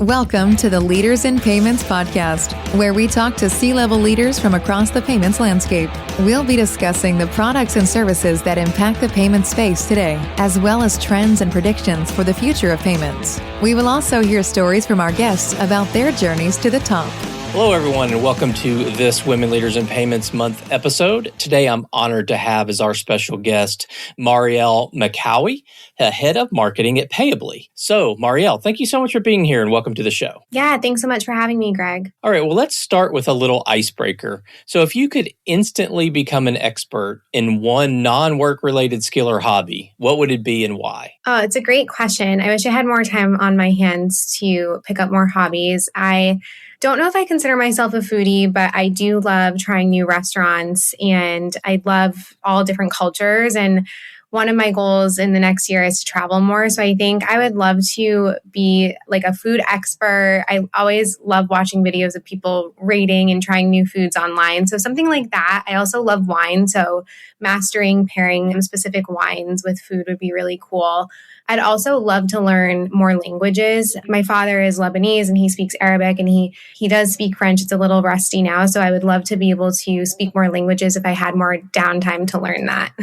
Welcome to the Leaders in Payments podcast, where we talk to C-level leaders from across the payments landscape. We'll be discussing the products and services that impact the payment space today, as well as trends and predictions for the future of payments. We will also hear stories from our guests about their journeys to the top. Hello, everyone, and welcome to this Women Leaders in Payments Month episode. Today, I'm honored to have as our special guest, Marielle Mekkaoui, Head of Marketing at Payabli. So, Marielle, thank you so much for being here and welcome to the show. Yeah, thanks so much for having me, Greg. All right, well, let's start with a little icebreaker. So, if you could instantly become an expert in one non-work related skill or hobby, what would it be and why? Oh, it's a great question. I wish I had more time on my hands to pick up more hobbies. I don't know if I consider myself a foodie, but I do love trying new restaurants and I love all different cultures. And one of my goals in the next year is to travel more. So I think I would love to be like a food expert. I always love watching videos of people rating and trying new foods online. So something like that. I also love wine. So mastering, pairing specific wines with food would be really cool. I'd also love to learn more languages. My father is Lebanese and he speaks Arabic and he does speak French. It's a little rusty now. So I would love to be able to speak more languages if I had more downtime to learn that.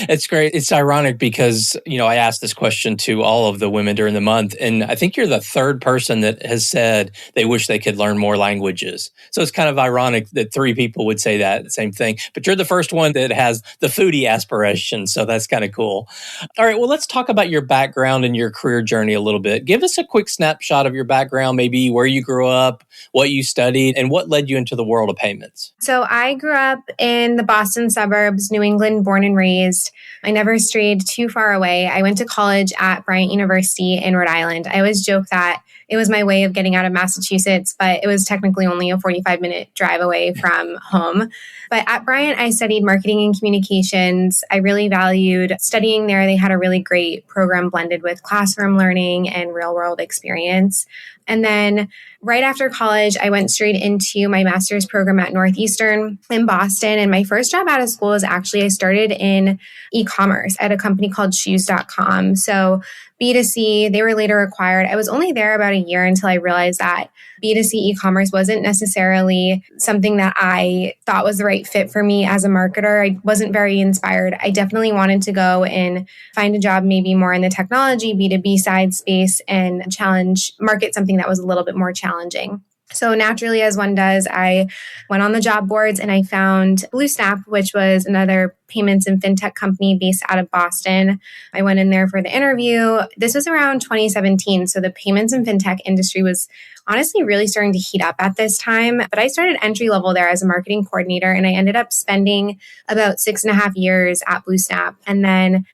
It's great. It's ironic because, I asked this question to all of the women during the month, and I think you're the third person that has said they wish they could learn more languages. So it's kind of ironic that three people would say that same thing, but you're the first one that has the foodie aspiration. So that's kind of cool. All right. Well, let's talk about your background and your career journey a little bit. Give us a quick snapshot of your background, maybe where you grew up, what you studied, and what led you into the world of payments. So I grew up in the Boston suburbs, New England, born and raised. I never strayed too far away. I went to college at Bryant University in Rhode Island. I always joke that it was my way of getting out of Massachusetts, but it was technically only a 45-minute drive away from home. But at Bryant, I studied marketing and communications. I really valued studying there. They had a really great program blended with classroom learning and real-world experience. And then right after college, I went straight into my master's program at Northeastern in Boston. And my first job out of school is actually I started in e-commerce at a company called shoes.com. So B2C, they were later acquired. I was only there about a year until I realized that B2C e-commerce wasn't necessarily something that I thought was the right fit for me as a marketer. I wasn't very inspired. I definitely wanted to go and find a job maybe more in the technology, B2B side space and market something that was a little bit more challenging. So naturally, as one does, I went on the job boards and I found BlueSnap, which was another payments and fintech company based out of Boston. I went in there for the interview. This was around 2017. So the payments and fintech industry was honestly really starting to heat up at this time. But I started entry level there as a marketing coordinator and I ended up spending about 6.5 years at BlueSnap. And then,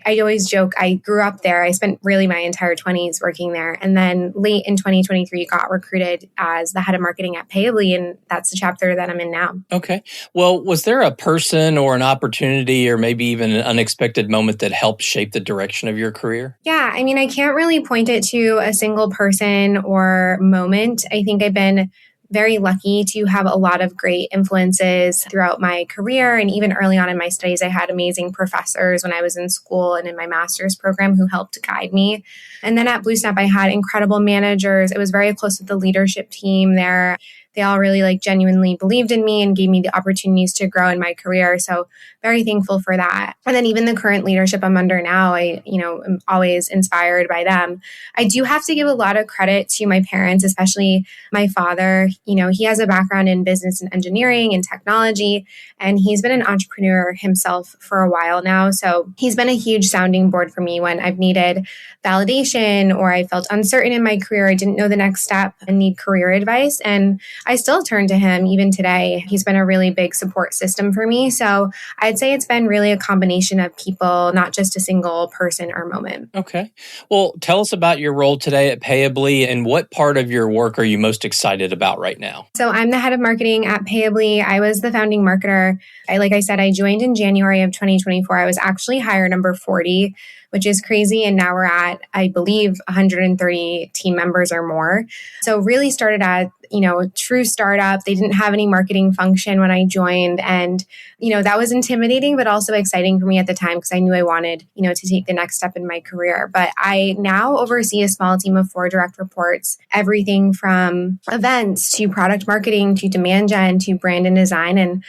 I always joke, I grew up there. I spent really my entire 20s working there. And then late in 2023, got recruited as the head of marketing at Payabli. And that's the chapter that I'm in now. Okay. Well, was there a person or an opportunity or maybe even an unexpected moment that helped shape the direction of your career? Yeah. I can't really point it to a single person or moment. I think I've been very lucky to have a lot of great influences throughout my career. And even early on in my studies, I had amazing professors when I was in school and in my master's program who helped guide me. And then at BlueSnap, I had incredible managers. I was very close with the leadership team there. They all really genuinely believed in me and gave me the opportunities to grow in my career. So very thankful for that. And then even the current leadership I'm under now, I am always inspired by them. I do have to give a lot of credit to my parents, especially my father. He has a background in business and engineering and technology, and he's been an entrepreneur himself for a while now. So he's been a huge sounding board for me when I've needed validation or I felt uncertain in my career. I didn't know the next step and need career advice. And I still turn to him even today. He's been a really big support system for me. So I'd say it's been really a combination of people, not just a single person or moment. Okay. Well, tell us about your role today at Payabli and what part of your work are you most excited about right now? So I'm the head of marketing at Payabli. I was the founding marketer. Like I said, I joined in January of 2024. I was actually hire number 40, which is crazy. And now we're at, I believe, 130 team members or more. So really started true startup. They didn't have any marketing function when I joined. And, that was intimidating, but also exciting for me at the time because I knew I wanted, to take the next step in my career. But I now oversee a small team of 4 direct reports, everything from events to product marketing to demand gen to brand and design. And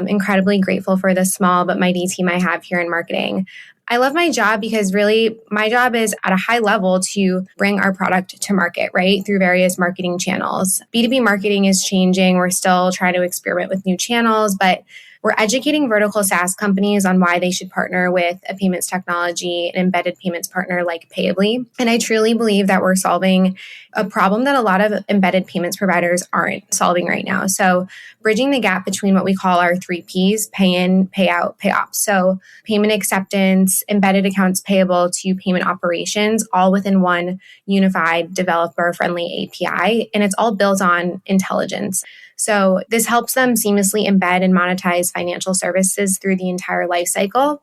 incredibly grateful for the small but mighty team I have here in marketing. I love my job because really my job is at a high level to bring our product to market, right? Through various marketing channels. B2B marketing is changing. We're still trying to experiment with new channels, but we're educating vertical SaaS companies on why they should partner with a payments technology, an embedded payments partner like Payabli. And I truly believe that we're solving a problem that a lot of embedded payments providers aren't solving right now. So bridging the gap between what we call our 3 Ps, pay in, pay out, pay off. So payment acceptance, embedded accounts payable to payment operations, all within one unified developer-friendly API. And it's all built on intelligence. So this helps them seamlessly embed and monetize financial services through the entire lifecycle.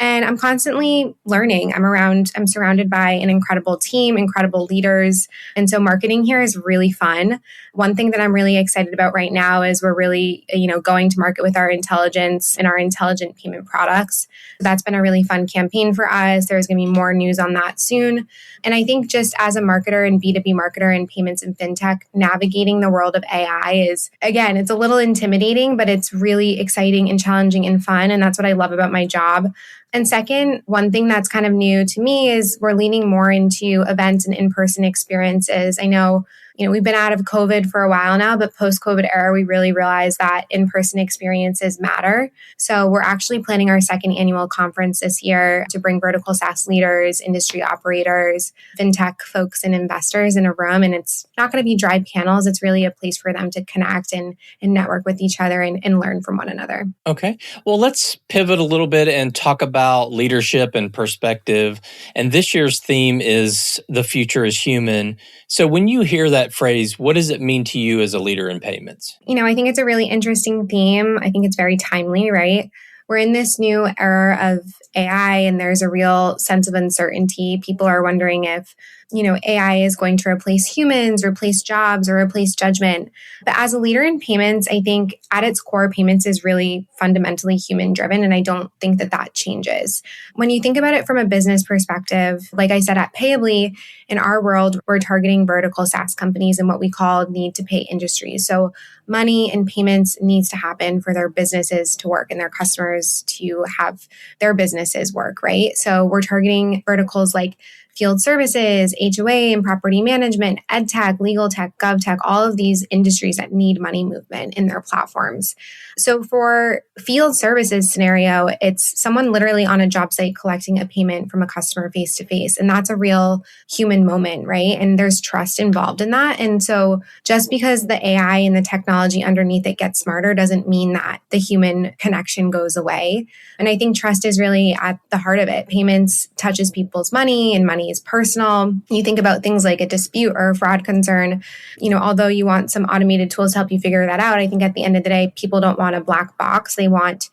And I'm constantly learning. I'm surrounded by an incredible team, incredible leaders. And so marketing here is really fun. One thing that I'm really excited about right now is we're really, going to market with our intelligence and our intelligent payment products. That's been a really fun campaign for us. There's going to be more news on that soon. And I think just as a marketer and B2B marketer in payments and fintech, navigating the world of AI is, again, it's a little intimidating, but it's really exciting and challenging and fun. And that's what I love about my job. And second, one thing that's kind of new to me is we're leaning more into events and in-person experiences. I know, we've been out of COVID for a while now, but post-COVID era, we really realized that in-person experiences matter. So we're actually planning our 2nd annual conference this year to bring vertical SaaS leaders, industry operators, fintech folks, and investors in a room. And it's not going to be dry panels. It's really a place for them to connect and network with each other and learn from one another. Okay. Well, let's pivot a little bit and talk about leadership and perspective. And this year's theme is the future is human. So when you hear that phrase, what does it mean to you as a leader in payments? I think it's a really interesting theme. I think it's very timely, right? We're in this new era of AI and there's a real sense of uncertainty. People are wondering if, AI is going to replace humans, replace jobs, or replace judgment. But as a leader in payments, I think at its core, payments is really fundamentally human driven. And I don't think that changes. When you think about it from a business perspective, like I said, at Payabli, in our world, we're targeting vertical SaaS companies in what we call need to pay industries. So money and payments needs to happen for their businesses to work and their customers to have their businesses work, right? So we're targeting verticals like field services, HOA and property management, ed tech, legal tech, gov tech, all of these industries that need money movement in their platforms. So for field services scenario, it's someone literally on a job site collecting a payment from a customer face to face. And that's a real human moment, right? And there's trust involved in that. And so just because the AI and the technology underneath it gets smarter doesn't mean that the human connection goes away. And I think trust is really at the heart of it. Payments touches people's money and money is personal. You think about things like a dispute or a fraud concern, although you want some automated tools to help you figure that out, I think at the end of the day, people don't want a black box. They want,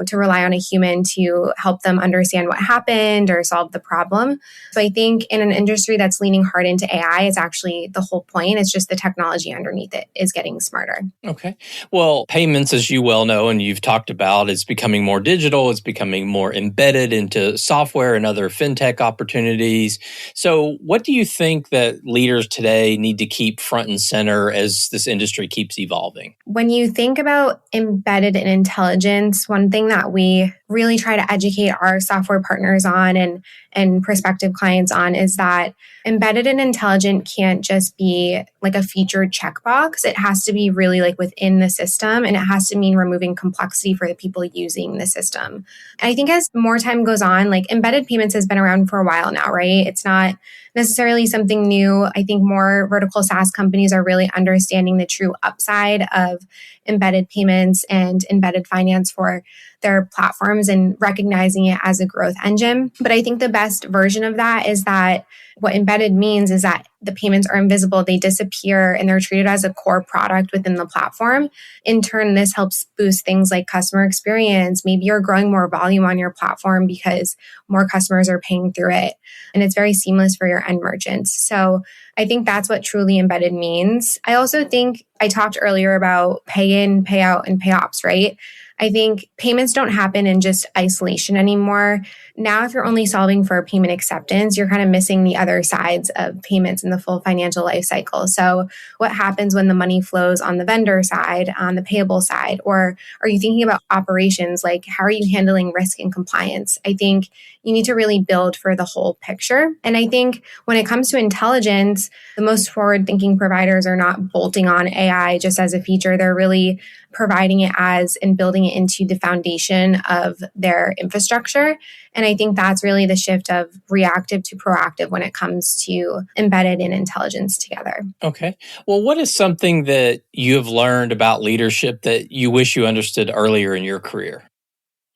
to rely on a human to help them understand what happened or solve the problem. So I think in an industry that's leaning hard into AI, it's actually the whole point. It's just the technology underneath it is getting smarter. Okay. Well, payments, as you well know, and you've talked about, is becoming more digital. It's becoming more embedded into software and other fintech opportunities. So what do you think that leaders today need to keep front and center as this industry keeps evolving? When you think about embedded and intelligence, one thing that we really try to educate our software partners on and prospective clients on is that embedded and intelligent can't just be like a featured checkbox. It has to be really like within the system, and it has to mean removing complexity for the people using the system. And I think as more time goes on, like embedded payments has been around for a while now, right? It's not necessarily something new. I think more vertical SaaS companies are really understanding the true upside of embedded payments and embedded finance for their platforms and recognizing it as a growth engine. But I think the best version of that is that what embedded means is that the payments are invisible, they disappear, and they're treated as a core product within the platform. In turn, this helps boost things like customer experience. Maybe you're growing more volume on your platform because more customers are paying through it. And it's very seamless for your end merchants. So I think that's what truly embedded means. I also think I talked earlier about pay in, pay out, and pay ops, right? I think payments don't happen in just isolation anymore. Now, if you're only solving for payment acceptance, you're kind of missing the other sides of payments in the full financial life cycle. So what happens when the money flows on the vendor side, on the payable side? Or are you thinking about operations? Like, how are you handling risk and compliance? I think you need to really build for the whole picture. And I think when it comes to intelligence, the most forward-thinking providers are not bolting on AI just as a feature. They're really providing it as and building it into the foundation of their infrastructure. And I think that's really the shift of reactive to proactive when it comes to embedded and intelligence together. Okay. Well, what is something that you have learned about leadership that you wish you understood earlier in your career?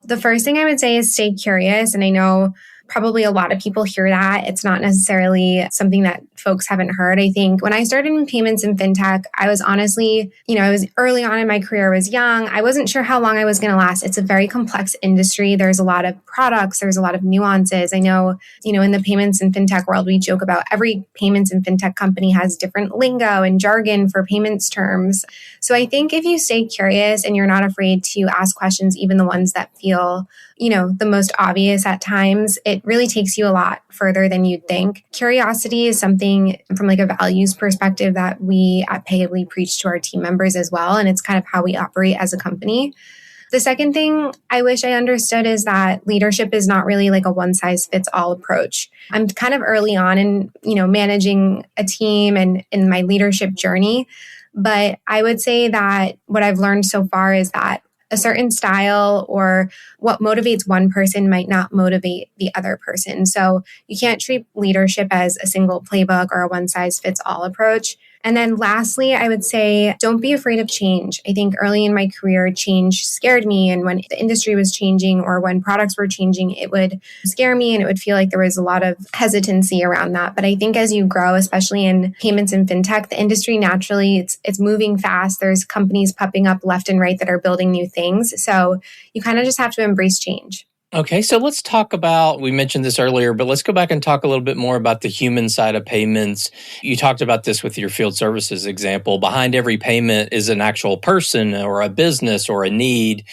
The first thing I would say is stay curious. And I know probably a lot of people hear that. It's not necessarily something that folks haven't heard. I think when I started in payments and fintech, I was honestly, I was early on in my career, I was young. I wasn't sure how long I was going to last. It's a very complex industry. There's a lot of products. There's a lot of nuances. I know, in the payments and fintech world, we joke about every payments and fintech company has different lingo and jargon for payments terms. So I think if you stay curious and you're not afraid to ask questions, even the ones that feel the most obvious at times, it really takes you a lot further than you'd think. Curiosity is something from like a values perspective that we at Payabli preach to our team members as well. And it's kind of how we operate as a company. The second thing I wish I understood is that leadership is not really like a one size fits all approach. I'm kind of early on in, managing a team and in my leadership journey. But I would say that what I've learned so far is that a certain style or what motivates one person might not motivate the other person. So you can't treat leadership as a single playbook or a one size fits all approach. And then lastly, I would say, don't be afraid of change. I think early in my career, change scared me. And when the industry was changing or when products were changing, it would scare me and it would feel like there was a lot of hesitancy around that. But I think as you grow, especially in payments and fintech, the industry naturally, it's moving fast. There's companies popping up left and right that are building new things. So you kind of just have to embrace change. Okay, so let's talk about, we mentioned this earlier, but let's go back and talk a little bit more about the human side of payments. You talked about this with your field services example. Behind every payment is an actual person or a business or a need.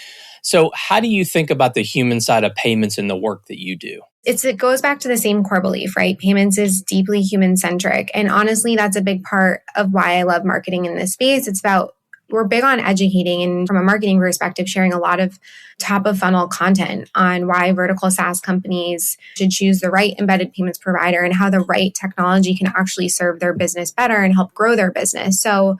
So how do you think about the human side of payments in the work that you do? It goes back to the same core belief, right? Payments is deeply human-centric. And honestly, that's a big part of why I love marketing in this space. We're big on educating and from a marketing perspective, sharing a lot of top of funnel content on why vertical SaaS companies should choose the right embedded payments provider and how the right technology can actually serve their business better and help grow their business. So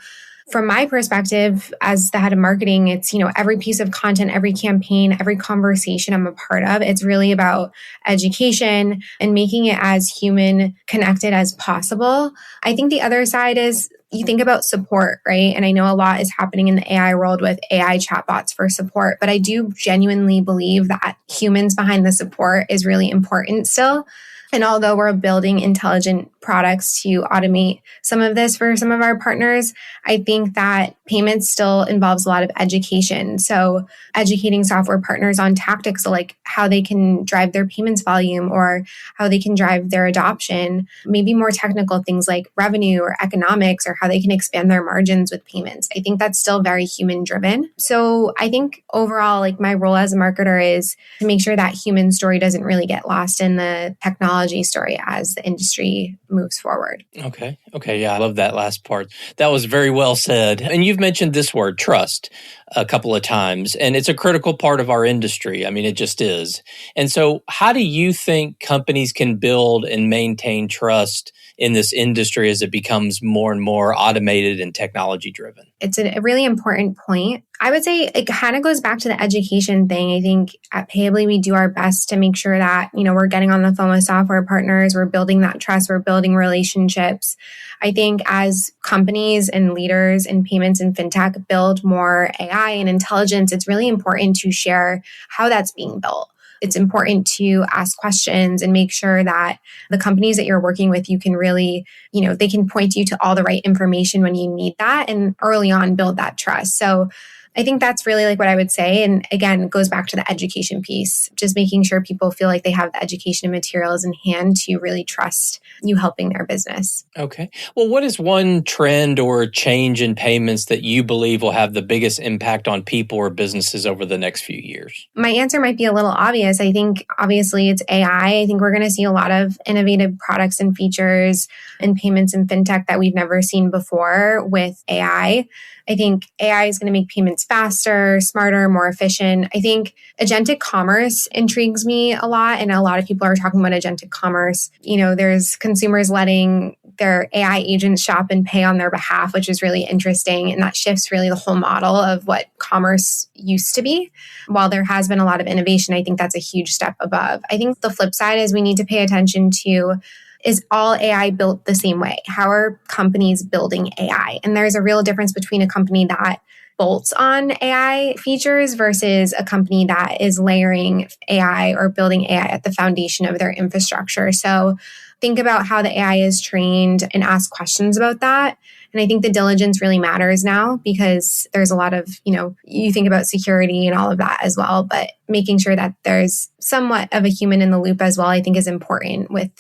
from my perspective, as the head of marketing, it's, every piece of content, every campaign, every conversation I'm a part of, it's really about education and making it as human connected as possible. I think the other side is you think about support, right? And I know a lot is happening in the AI world with AI chatbots for support, but I do genuinely believe that humans behind the support is really important still. And although we're building intelligent products to automate some of this for some of our partners, I think that payments still involves a lot of education. So educating software partners on tactics like how they can drive their payments volume or how they can drive their adoption, maybe more technical things like revenue or economics or how they can expand their margins with payments. I think that's still very human driven. So I think overall, like my role as a marketer is to make sure that human story doesn't really get lost in the technology story as the industry moves forward. Okay. Yeah, I love that last part. That was very well said. And you've mentioned this word, trust, a couple of times, and it's a critical part of our industry. I mean, it just is. And so how do you think companies can build and maintain trust in this industry as it becomes more and more automated and technology driven? It's a really important point. I would say it kind of goes back to the education thing. I think at Payabli, we do our best to make sure that, we're getting on the phone with software partners, we're building that trust, we're building relationships. I think as companies and leaders in payments and fintech build more AI and intelligence, it's really important to share how that's being built. It's important to ask questions and make sure that the companies that you're working with, you can really, they can point you to all the right information when you need that and early on build that trust. So I think that's really like what I would say. And again, it goes back to the education piece, just making sure people feel like they have the education and materials in hand to really trust you helping their business. Okay. Well, what is one trend or change in payments that you believe will have the biggest impact on people or businesses over the next few years? My answer might be a little obvious. I think obviously it's AI. I think we're going to see a lot of innovative products and features in payments and fintech that we've never seen before with AI. I think AI is going to make payments faster, smarter, more efficient. I think agentic commerce intrigues me a lot. And a lot of people are talking about agentic commerce. There's consumers letting their AI agents shop and pay on their behalf, which is really interesting. And that shifts really the whole model of what commerce used to be. While there has been a lot of innovation, I think that's a huge step above. I think the flip side is we need to pay attention to, is all AI built the same way? How are companies building AI? And there's a real difference between a company that bolts on AI features versus a company that is layering AI or building AI at the foundation of their infrastructure. So think about how the AI is trained and ask questions about that. And I think the diligence really matters now because there's a lot of, you think about security and all of that as well, but making sure that there's somewhat of a human in the loop as well, I think is important with,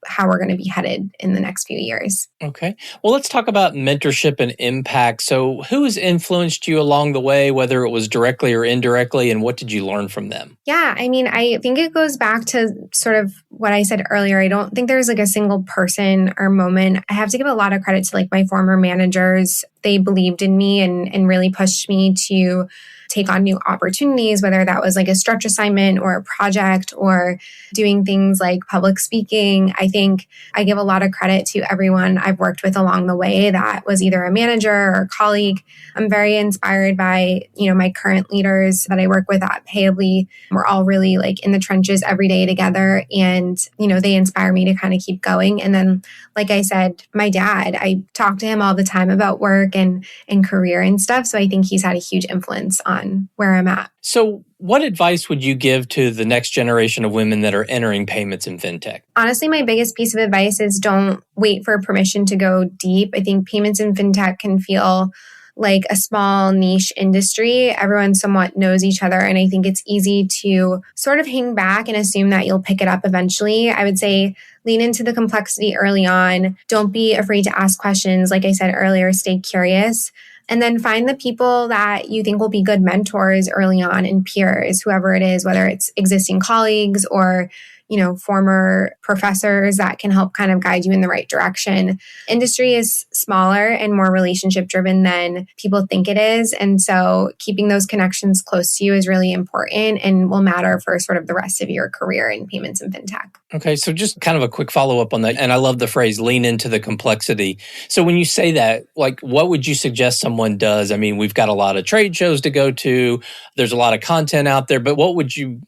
how we're going to be headed in the next few years. Okay. Well, let's talk about mentorship and impact. So who has influenced you along the way, whether it was directly or indirectly, and what did you learn from them? Yeah, I think it goes back to sort of what I said earlier. I don't think there's like a single person or moment. I have to give a lot of credit to like my former managers. They believed in me and really pushed me to take on new opportunities, whether that was like a stretch assignment or a project or doing things like public speaking. I think I give a lot of credit to everyone I've worked with along the way that was either a manager or a colleague. I'm very inspired by, my current leaders that I work with at Payabli. We're all really like in the trenches every day together and, they inspire me to kind of keep going. And then, like I said, my dad, I talk to him all the time about work and career and stuff. So I think he's had a huge influence on where I'm at. So what advice would you give to the next generation of women that are entering payments and fintech? Honestly, my biggest piece of advice is don't wait for permission to go deep. I think payments and fintech can feel like a small niche industry. Everyone somewhat knows each other. And I think it's easy to sort of hang back and assume that you'll pick it up eventually. I would say lean into the complexity early on. Don't be afraid to ask questions. Like I said earlier, stay curious. And then find the people that you think will be good mentors early on and peers, whoever it is, whether it's existing colleagues or former professors that can help kind of guide you in the right direction. Industry is smaller and more relationship driven than people think it is. And so keeping those connections close to you is really important and will matter for sort of the rest of your career in payments and fintech. Okay, so just kind of a quick follow-up on that. And I love the phrase, lean into the complexity. So when you say that, like, what would you suggest someone does? I mean, we've got a lot of trade shows to go to. There's a lot of content out there, but what would you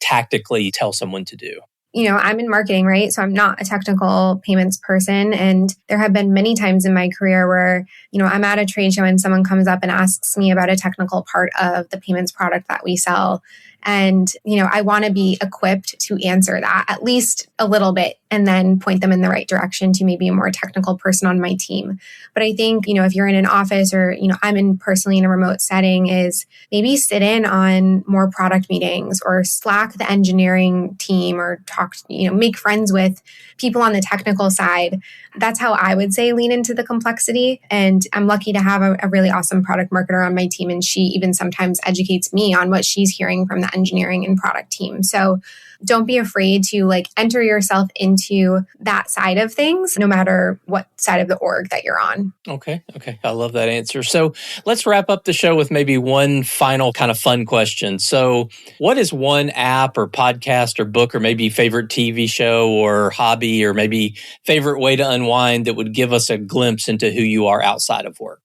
tactically tell someone to do? I'm in marketing, right? So I'm not a technical payments person. And there have been many times in my career where, I'm at a trade show and someone comes up and asks me about a technical part of the payments product that we sell. And, I want to be equipped to answer that at least a little bit and then point them in the right direction to maybe a more technical person on my team. But I think, if you're in an office or, I'm personally in a remote setting, is maybe sit in on more product meetings or Slack the engineering team or talk, make friends with people on the technical side. That's how I would say lean into the complexity. And I'm lucky to have a really awesome product marketer on my team. And she even sometimes educates me on what she's hearing from the engineering and product team. So don't be afraid to enter yourself into that side of things, no matter what side of the org that you're on. Okay. I love that answer. So let's wrap up the show with maybe one final kind of fun question. So what is one app or podcast or book or maybe favorite TV show or hobby or maybe favorite way to unwind that would give us a glimpse into who you are outside of work?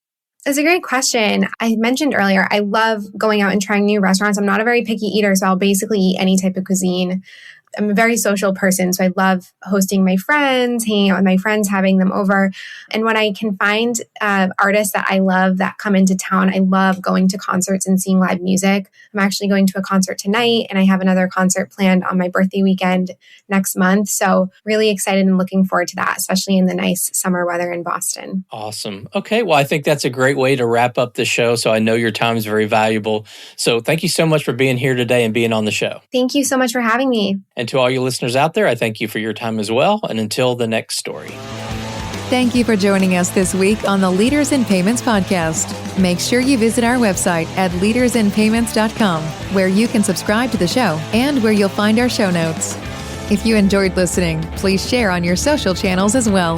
That's a great question. I mentioned earlier, I love going out and trying new restaurants. I'm not a very picky eater, so I'll basically eat any type of cuisine. I'm a very social person, so I love hosting my friends, hanging out with my friends, having them over. And when I can find artists that I love that come into town, I love going to concerts and seeing live music. I'm actually going to a concert tonight, and I have another concert planned on my birthday weekend next month. So really excited and looking forward to that, especially in the nice summer weather in Boston. Awesome. Okay. Well, I think that's a great way to wrap up the show. So I know your time is very valuable. So thank you so much for being here today and being on the show. Thank you so much for having me. And to all you listeners out there, I thank you for your time as well. And until the next story. Thank you for joining us this week on the Leaders in Payments podcast. Make sure you visit our website at leadersinpayments.com, where you can subscribe to the show and where you'll find our show notes. If you enjoyed listening, please share on your social channels as well.